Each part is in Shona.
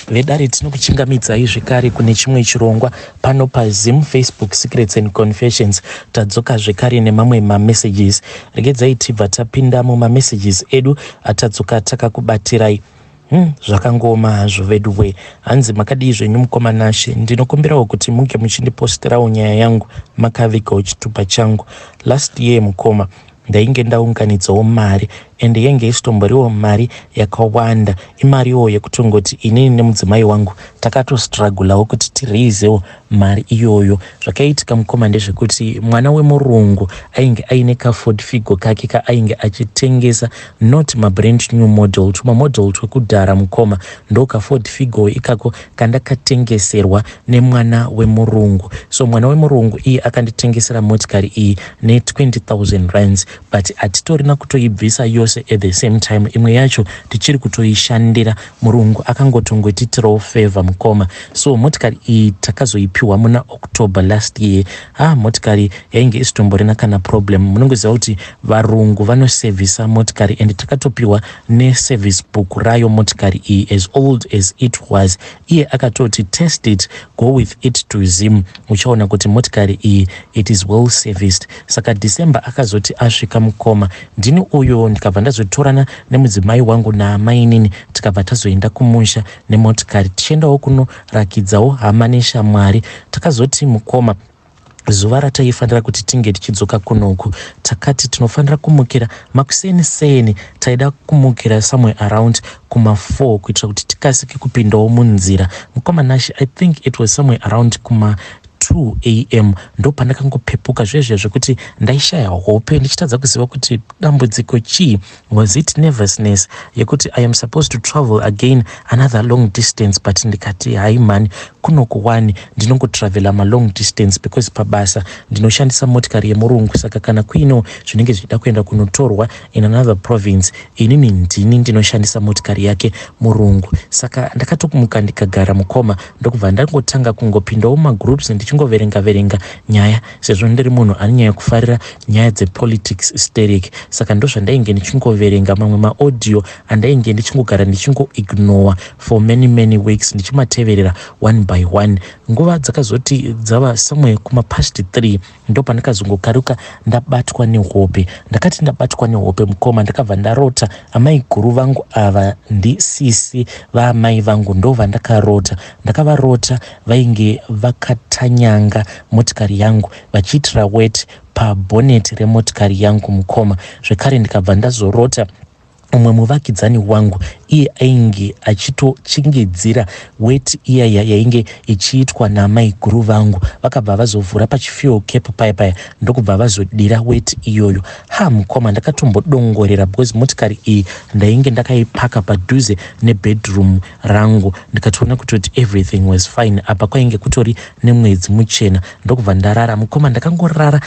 vedare tinokuchingamidzai zvekare kune chimwe chirongwa pano paZim Facebook Secrets and Confessions. Tadzoka zvekare nemamwe mamessages. Regedzai tibva tapinda mumamessages edu atadzoka takakubatirai. Zvakangoma hazvo veduwe. Hanzi makadii zvenyu mukomanashe. Ndinokumbirawo kuti munge muchindiposterawo nyaya yangu makavigawo chitupa changu. Last year mukoma ndainge ndaunganidzawo mari ende yenge isitomboriwo mari yakawanda. Imariwo yekutongoti inini nemudzimai wangu takatostrugulawo kuti tirizewo mari iyoyo. Zvakaitika mukoma ndezvekuti mwana wemurungu ainge aine ka-Ford Figo kake kaainge achitengesa, not mabrand new model, tumamodel twekudhara mukoma. Ndo ka-Ford Figo ikako kandakatengeserwa nemwana wemurungu. So mwana wemurungu iye akanditengesera motikari iyi ne20,000 rands, but atitorina kutoibvisa yose at the same time. Imwe yacho tichiri kutoishandira. Murungu akangotongotitirawo favor mukoma. So motikari iyi takazoipiwa muna October last year. Motikari yainge isitomborina kana problem. Munongoziva kuti varungu vanosevhisa motikari and takatopiwa ne-service book rayo motikari iyi as old as it was. Iye akatoti test it, go with it to Zim, uchaona kuti motikari iyi it is well serviced. Saka December akazoti asvika mukoma, ndini uyo ndikabva ndazotorana nemudzimai wangu naamainini tikabva tazoenda kumusha nemotikari tichiendawo kunorakidzawo hama neshamwari. Takazoti mukoma zuva rataifanira kuti tinge tichidzoka kunoku, takati tinofanira kumukira makuseni taida kumukira somewhere around kuma 4 kuitira kuti tikasike kupindawo munzira. Mukoma nashi I think it was somewhere around kuma 2 AM ndo pandakangopepuka zvezve zvekuti ndaishaya hope ndichitadza kuziva kuti dambudziko chii. Was it nervousness yekuti I am supposed to travel again another long distance, but ndikati hai man, kunokuwani ndinongotravela long distance because pabasa ndinoshandisa motikari yemurungu. Saka kana kuino zvinenge zvichida kuenda kunotorwa in another province, inini ndini ndinoshandisa motikari yake murungu. Saka ndakatokumuka ndikagara mukoma ndokubva ndangotanga kungopindawo magroups ndichingoverenga nyaya, sezvo ndiri munhu ane nyaya kufarira nyaya dzepolitics hysteric. Saka ndo zvandainge ndichingoverenga mamwe maaudio andainge ndichingogara ndichingoignore for many weeks ndichimateverera one by one. Nguva dzakazoti dzava somewhere kuma past 3 ndo pandakazongokaruka ndabatwa nehope. Ndakati ndabatwa nehope mukoma ndakabva ndarota amaiguru vangu ava ndisisi vaamai vangu ndo vandakarota. Ndakavarota vainge vakatanyanga motikari yangu vachiitira wet pabonnet remotikari yangu mukoma. Zvekare ndikabva ndazorota umwe muvakidzani wangu iye ainge achitochingidzira weti iya yainge ichiitwa namaiguru vangu. Vakabva vazovhura pachifuel cap paya ndokubva vazodira weti iyoyo. Mukoma ndakatombodongorera because motikari iyi ndainge ndakaipaka padhuze nebedroom rangu. Ndikatoona kuti everything was fine. Apa kwainge kutori nemwedzi muchena. Ndokubva ndarara mukoma. Ndakangorara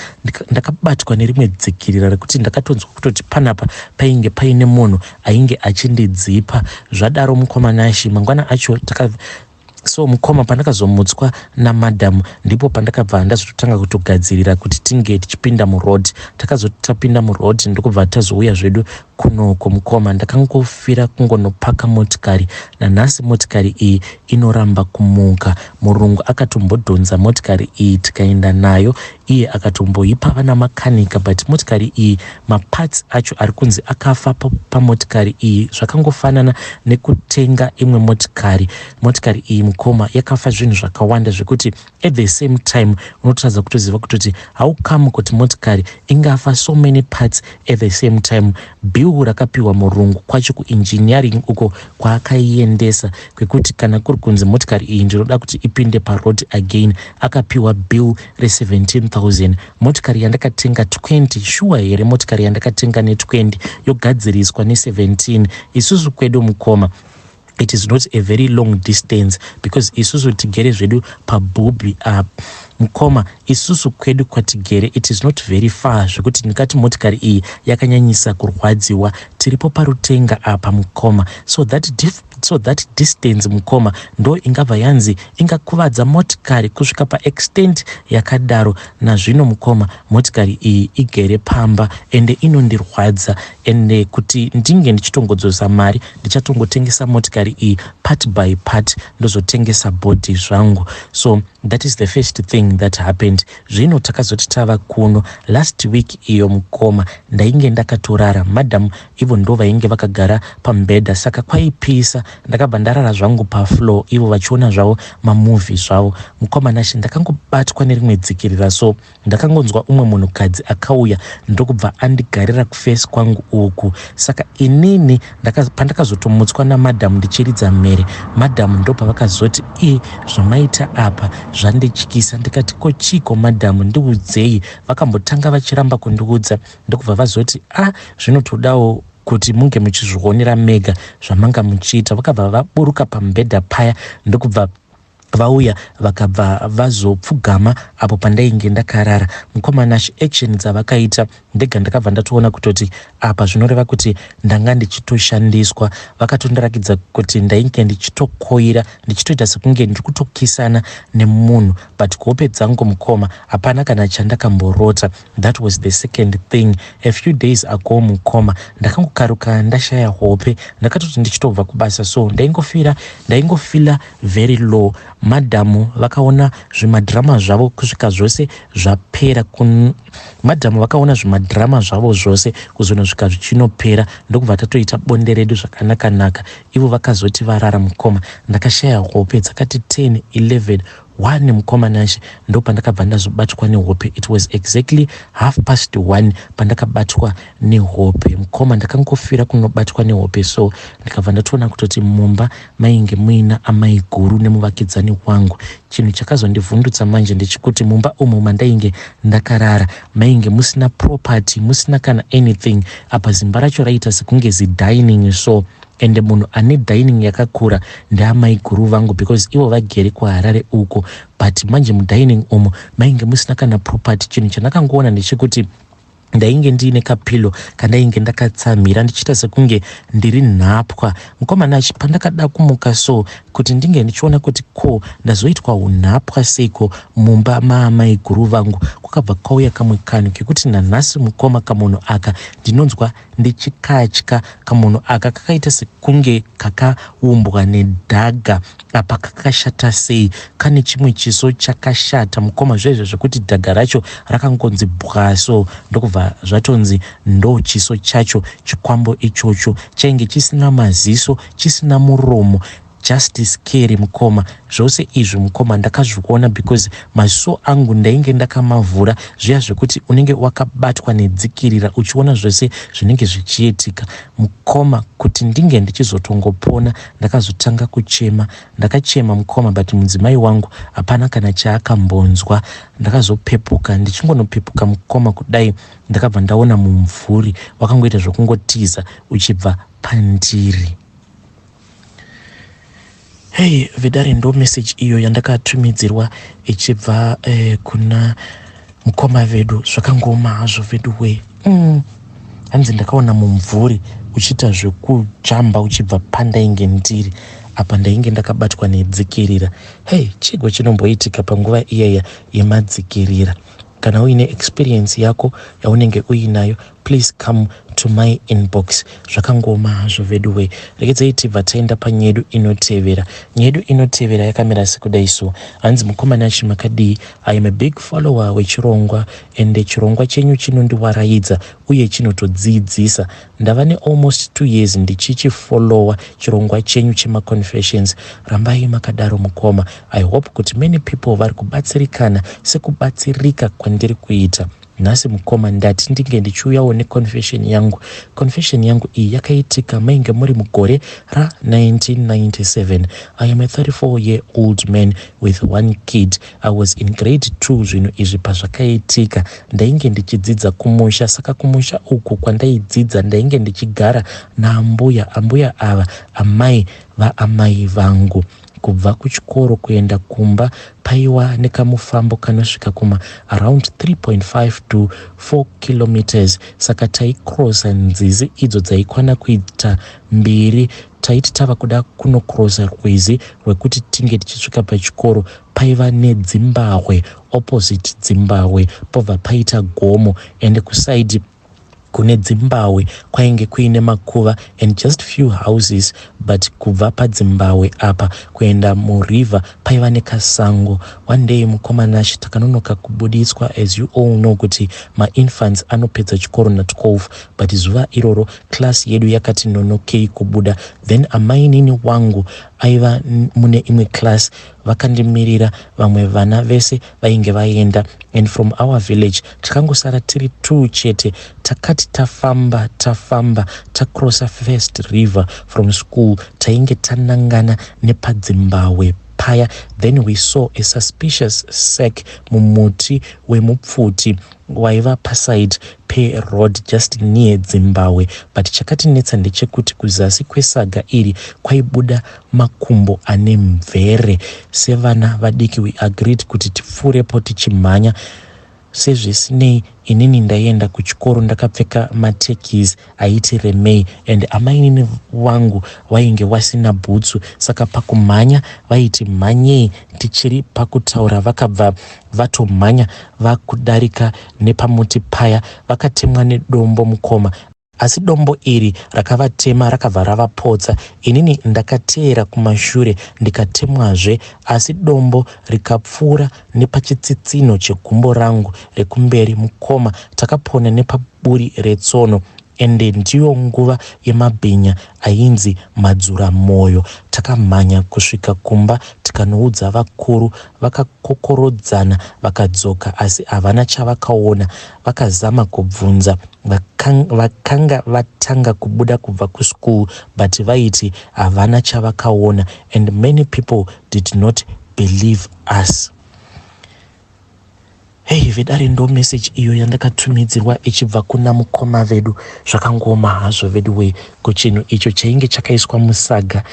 ndakabatwa nerimwe dzikirira rekuti ndakatonzwa kutoti panapa painge paine munhu ainge achindidzipa. Zvadaro mukoma nashi mangwana acho so mukoma pandakazomutswa namadhamu ndipo pandakabva ndazototanga kutogadzirira kuti tinge tichipinda muroad. Takazoti tapinda muroad ndokubva tazouya zvedu kunoko mukoma. Ndakangofira kungonopaka motikari. Nanhasi motikari iyi inoramba kumuka. Murungu akatombodhonza motikari iyi tikaenda nayo. Iye akatomboipa vana makanika, but motikari iyi maparts acho ari kunzi akafa pamotikari iyi. Zvakangofanana nekutenga imwe motikari. Motikari iyi mukoma yakafa zvinhu zvakawanda zvekuti at the same time unotadza kutoziva kutoti how come kuti motikari ingafa so many parts at the same time. Bill rakapiwa murungu kwacho kuengineering uko kwaakaiendesa kwekuti kana kuri kunzi motikari iyi ndinoda kuti ipinde paroad again, akapiwa bill re17,000. Motikari yandakatenga 20, sure here motikari yandakatenga ne20 yogadziriswa ne17. Isusu kwedu mukoma it is not a very long distance because isusu tigere zvedu pabhubi mukoma. Isusu kwedu kwatigere it is not very far zvekuti ndikati motikari iyi yakanyanyisa kurwadziwa. Tiripo parutenga apa mukoma. So that so that distance mukoma ndo ingabva yanzi ingakuvadza motikari kusvika paextent yakadaro. Nazvino mukoma motikari iyi igere pamba ende inondirwadza, ende kuti ndinge ndichitongodzosa mari ndichatongotengesa motikari iyi part by part ndozotengesa bhodhi zvangu. So that is the first thing that happened. Zvino takazoti tava kuno last week iyo mukoma ndainge ndakatorara, madam ivo ndo vainge vakagara pambedha, saka kwaipisa ndakabva ndarara zvangu pafloor ivo vachiona zvavo mamovhi zvavo. Mukoma nashi ndakangobatwa nerimwe dzikirira, so ndakangonzwa umwe munhukadzi akauya ndokubva andigarira kufesi kwangu uku. Saka inini pandakazotomutswa namadhamu ndichiridza mhere, madhamu ndo pavakazoti zvamaita apa zvandityisa. Ndikati kochiko madhamu, ndiudzei. Vakambotanga vachiramba kundiudza ndokubva vazoti zvinotodawo kuti munge muchizvionera mega zvamanga muchiita. Vakabva vaburuka pambedha paya ndokubva vauya vakabva vazopfugama apo pandainge ndakarara. Mukomanashi action dzavakaita ndega ndakabva ndatoona kutoti apa zvinoreva kuti ndanga ndichitoshandiswa. Vakatondirakidza kuti ndainge ndichitokoira, ndichitoita sekunge ndiri kutokisana nemunhu, but kuhope dzangu mukoma hapana kana chandakamborota. That was the second thing. A few days ago mukoma ndakangokaruka ndashaya hope, ndakatoti ndichitobva kubasa, so ndaingofila very low. Madhamu vakaona zvimadhirama zvavo kusvika zvose zvapera, madhamu vakaona zvimadhirama zvavo zvose kuzonosvika zvichinopera ndokubva tatoita bonde redu zvakanaka. Ivo vakazoti varara mukoma, ndakashaya hope dzakati 10, 11, 1 mukoma nashi ndo pandakabva ndazobatwa nehope. It was exactly 1:30 pandakabatwa nehope mukoma. Ndakangofira kunobatwa nehope, so ndikabva ndatoona kutoti mumba mainge muina amaiguru nemuvakidzani wangu. Chinhu chakazondivhundutsa manje ndechikuti mumba umu mandainge ndakarara mainge musina property, musina kana anything. Apa zimba racho raita sekunge zidining, so ende munhu ane dining yakakura ndeamaiguru vangu because ivo vagere kuHarare uko, but manje mudining umo mainge musina kana property. Chinhu chandakangoona ndechekuti ndainge ndiine kapilo kandainge ndakatsamira ndichiita sekunge ndiri nhapwa. Mukomana pandakada kumuka so kuti ndinge ndichiona kuti ndazoitwa unhapwa seiko mumba maamaiguru vangu, kwakabva kwauya kamwe kanhu kekuti nanhasi mukoma kamunhu aka ndinonzwa ndichikatya. Kamunhu aka kakaita sekunge kakaumbwa nedhaga. Apa kakashata sei, kane chimwe chiso chakashata mukoma, zvezvo zvekuti dhaga racho rakangonzi bwaso ndokubva zvatonzi ndo chiso chacho. Chikwambo ichocho chainge chisina maziso, chisina muromo, just scary mukoma. Zvose izvi mukoma ndakazviona because maziso angu ndainge ndakamavhura, zviya zvekuti unenge wakabatwa nedzikirira uchiona zvose zvinenge zvichiitika mukoma. Kuti ndinge ndichizotongopona ndakazotanga kuchema, ndakachema mukoma, but mudzimai wangu hapana kana chaakambonzwa. Ndakazopepuka, ndichingonopepuka mukoma kudai ndakabva ndaona mumvuri wakangoita zvokungotiza uchibva pandiri. Hey Vidari, ndo message iyo yandakatumidzirwa ichibva kuna mukoma vedu. Zvakangoma hazvo vedu we. Hanzi ndakaona mumvuri uchiita zvekujamba uchibva pandainge ndiri, apa ndainge ndakabatwa nedzikirira. Hey, chigo chinomboitika panguva iyaya yemadzikirira. Kana uine experience yako yaunenge uinayo, please come to my inbox. Zvakangoma hazvo vedu we. Regedzai tibva taenda panyedu inotevera. Nyedu inotevera yakamira sekudai so. Hanzi mukomana chimakadii, I am a big follower wechirongwa, ende chirongwa chenyu chinondiwaraidza uye chinotodzidzisa. Ndava almost 2 years ndichichifollowa chirongwa chenyu chemaconfessions. Rambai makadaro mukoma. I hope kuti many people vari kubatsirikana sekubatsirika kwandiri kuita. Nhasi mukoma ndati ndinge ndichiuyawo neconfession yangu. Confession yangu iyi yakaitika mainge muri mugore ra1997. I am a 34-year-old man with 1 kid. I was in grade 2 zvinhu izvi pazvakaitika. Ndainge ndichidzidza kumusha, saka kumusha uku kwandaidzidza ndainge ndichigara naambuya. Ambuya ava amai vaamai vangu. Kubva kuchikoro kuenda kumba paiwa nekamufambo kanosvika kuma around 3.5 to 4 kilometers. Saka taikrosa nzizi idzo dzaikwana kuita 2 taiti tava kuda kunokrosa rwizi rwekuti tinge tichisvika pachikoro, paiva nedzimbahwe opposite dzimbahwe, pobva paita gomo, ende kusaidi kune dzimbahwe kwainge kuine makuva and just few houses, but kubva padzimbahwe apa kuenda muriver paiva nekasango. One day mukomana acho takanonoka kubuditswa, as you all know kuti mainfants anopedza chikoro na12, but zuva iroro class yedu yakati nonokei kubuda. Then amainini wangu aiva mune imwe class vakandimirira, vamwe vana vese vainge vaenda, and from our village takangosara tiri 2 chete. Takati tafamba takrosa first river from school, tainge tanangana nepadzimbahwe paya. Then we saw a suspicious sack mumuti wemupfuti waiva paside pe road just near Zimbabwe, but chakatinetsa ndechekuti kuzasi kwesaga iri kwaibuda makumbo ane mvere. Sevana vadiki we agreed kuti tipfurepo tichimhanya. Sezvisinei inini ndaienda kuchikoro ndakapfeka matekis aiti remei, and amainini wangu wainge wasina bhutsu, saka pakumhanya vaiti mhanyei. Tichiri pakutaura vakabva vatomhanya vakudarika nepamuti paya, vakatemwa nedombo mukoma. Asi dombo iri rakavatema rakabva ravapodza. Inini ndakateera kumashure ndikatemwazve, asi dombo rikapfuura nepachitsitsino chegumbo rangu rekumberi mukoma. Takapona nepaburi retsono, ende ndiyo nguva yemabhinya ainzi madzura moyo. Takamhanya kusvika kumba tikanoudza vakuru, vakakokorodzana vakadzoka, asi havana chavakaona. Vakazama kubvunza vakanga vatanga kubuda kubva kuschool, but vaiti havana chavakaona, and many people did not believe us. Hey, vedare ndo message iyo yandakatumidzirwa ichibva kuna mukoma vedu. Zvakangoma hazvo vedu we, kuchinhu icho chainge chakaiswa musaga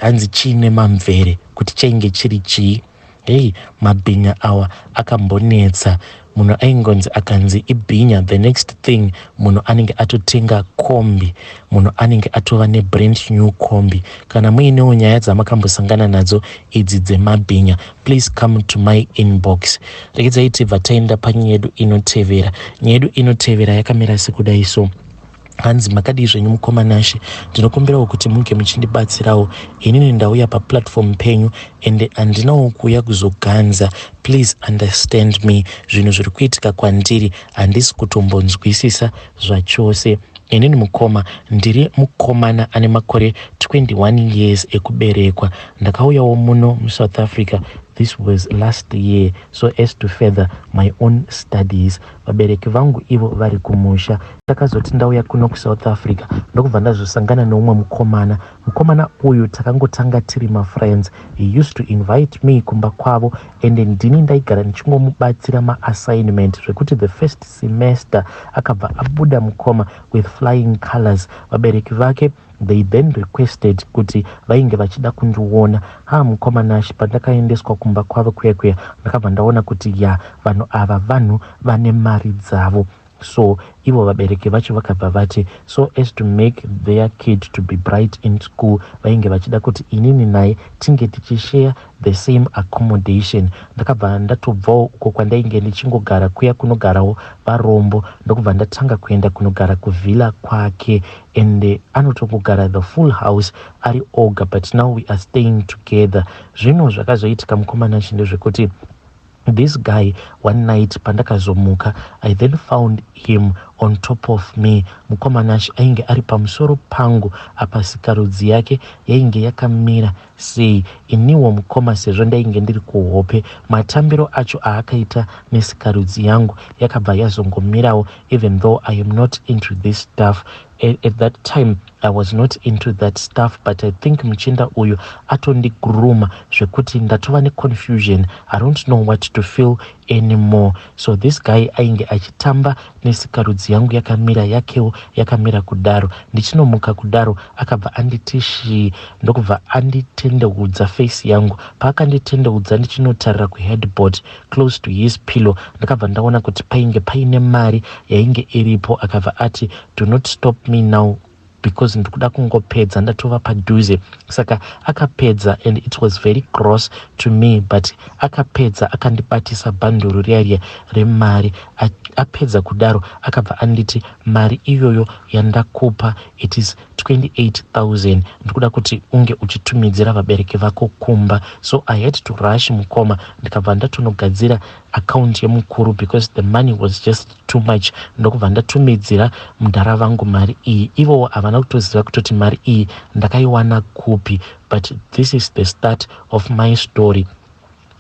hanzi chiine mamvere kuti chainge chiri chii. Hey, mabhinya awa akambonetsa. Munhu aingonzi akanzi ibhinya, the next thing munhu anenge atotenga kombi, munhu anenge atova nebrand new kombi. Kana muinewo nyaya dzamakambosangana nadzo idzi dzemabhinya, please come to my inbox. Regedzai tibva taenda panyaya yedu inotevera. Nyaya yedu inotevera yakamira sekudai so. Hanzi makadi zvenyu mukomanashe, ndinokumbirawo kuti munge muchindibatsirawo. Inini ndauya paplatform penyu ende handinawo kuuya kuzoganza. Please understand me. Zvinhu zviri kuitika kwandiri handisi kutombonzwisisa zvachose. Inini mukoma, ndiri mukomana ane makore 21 years ekuberekwa. Ndakauyawo muno muSouth Africa. This was last year, so as to further my own studies. Vabereki vangu ivo vari kumusha. Takazoti ndauya kuno kuSouth Africa ndokubva ndazosangana neumwe mukomana. Mukomana uyu takangotanga tiri friends. He used to invite me kumba kwavo, and ndini ndaigara ndichingomubatsira ma-assignment zvekuti the first semester akabva abuda mukoma with flying colors. Vabereki vake they then requested kuti vainge vachida kundiona. Mukomanashi pandakaendeswa kumba kwavo kuya ndakabva ndaona kuti ya vanhu ava vanhu vane mari dzavo. So ivo vabereki vacho vakabva vati, so as to make their kid to be bright in school, vainge vachida kuti inini naye tinge tichishare the same accommodation. Ndakabva ndatobvawo uko kwandainge ndichingogara kuya kunogarawo varombo, ndokubva ndatanga kuenda kunogara kuvhila kwake, and anotongogara the full house ari oga, but now we are staying together. Zvino zvakazoitika mukomana chinde zvekuti this guy one night pandakazomuka, I then found him on top of me. Mukomanashi ainge ari pamusoro pangu, apa sikarudzi yake yainge yakamira sei. Iniwo mukoma sezvo ndainge ndiri kuhope, matambiro acho aakaita nesikarudzi yangu yakabva yazongomirawo, even though I am not into this stuff. At that time I was not into that stuff, but I think muchinda uyu atondigruma zvekuti ndatova neconfusion. I don't know what to feel anymore. So this guy ainge achitamba nesikarudzi yangu yakamira, yakewo yakamira kudaro. Ndichinomuka kudaro akabva anditishi, ndokubva anditendeudza face yangu. Paakanditendeudza ndichinotarira kuheadboard close to his pillow, ndakabva ndaona kuti painge paine mari yainge iripo. Akabva ati, do not stop me now because ndikuda kungopedza ndatova padhuze. Saka akapedza, and it was very gross to me, but akapedza akandibatisa bhanduru riya remari. Apedza kudaro akabva anditi mari iyoyo yandakupa it is 28,000 ndikuda kuti unge uchitumidzira vabereki vako kumba. So I had to rush mukoma, ndikabva ndatonogadzira account yemukuru because the money was just too much. Ndokubva ndatumidzira mudhara vangu mari iyi. Ivo havana kutoziva kutoti mari iyi ndakaiwana kupi, but this is the start of my story.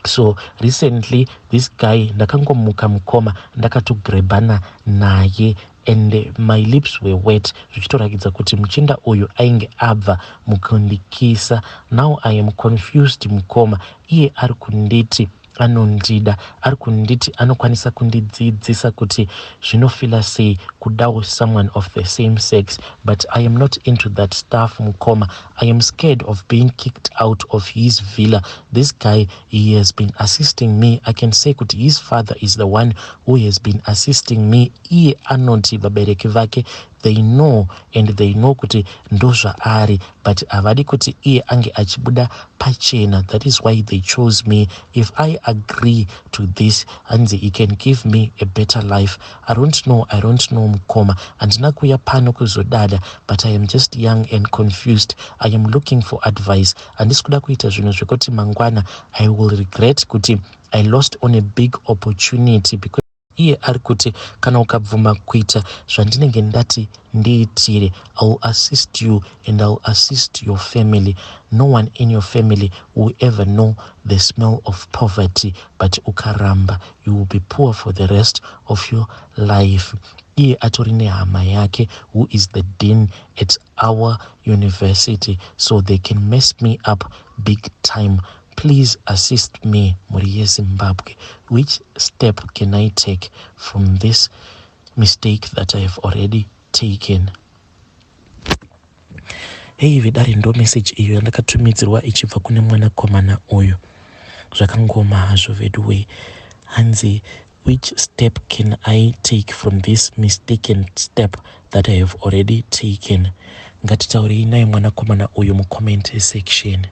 So recently this guy ndakangomuka mukoma ndakatogrebana naye, and my lips were wet, zvichitorakidza kuti muchinda uyu ainge abva mukundikisa. Now I am confused mukoma. Iye ari kunditi anondida, ari kunditi anokwanisa kundidzidzisa kuti zvinofila sei kudawo someone of the same sex, but I am not into that stuff mukoma. I am scared of being kicked out of his villa. This guy, he has been assisting me. I can say kuti his father is the one who has been assisting me. Iye anoti vabereki vake they know, and they know kuti ndozva ari, but havadi kuti iye ange achibuda pachena. That is why they chose me. If I agree to this, and he can give me a better life. I don't know mukoma. Andina kuya pano kuzodada, but I am just young and confused. I am looking for advice. And this kuda kuita zvinhu zvekuti mangwana I will regret kuti I lost on a big opportunity, because iye ari kuti kana ukabvuma kuita zvandinenge ndati ndiitire, I will assist you and I will assist your family. No one in your family will ever know the smell of poverty, but ukaramba you will be poor for the rest of your life. Iye atori nehama yake who is the dean at our university, so they can mess me up big time. Please assist me, muri Zimbabwe. Which step can I take from this mistake that I have already taken? Hey, vidari ndo message iyo yandakatumidzirwa ichibva kune mwanakomana uyu. Zvakangoma hazvo vedue. Hanzi, which step can I take from this mistaken step that I have already taken? Ngatitaurei naye mwanakomana uyu mu comment section.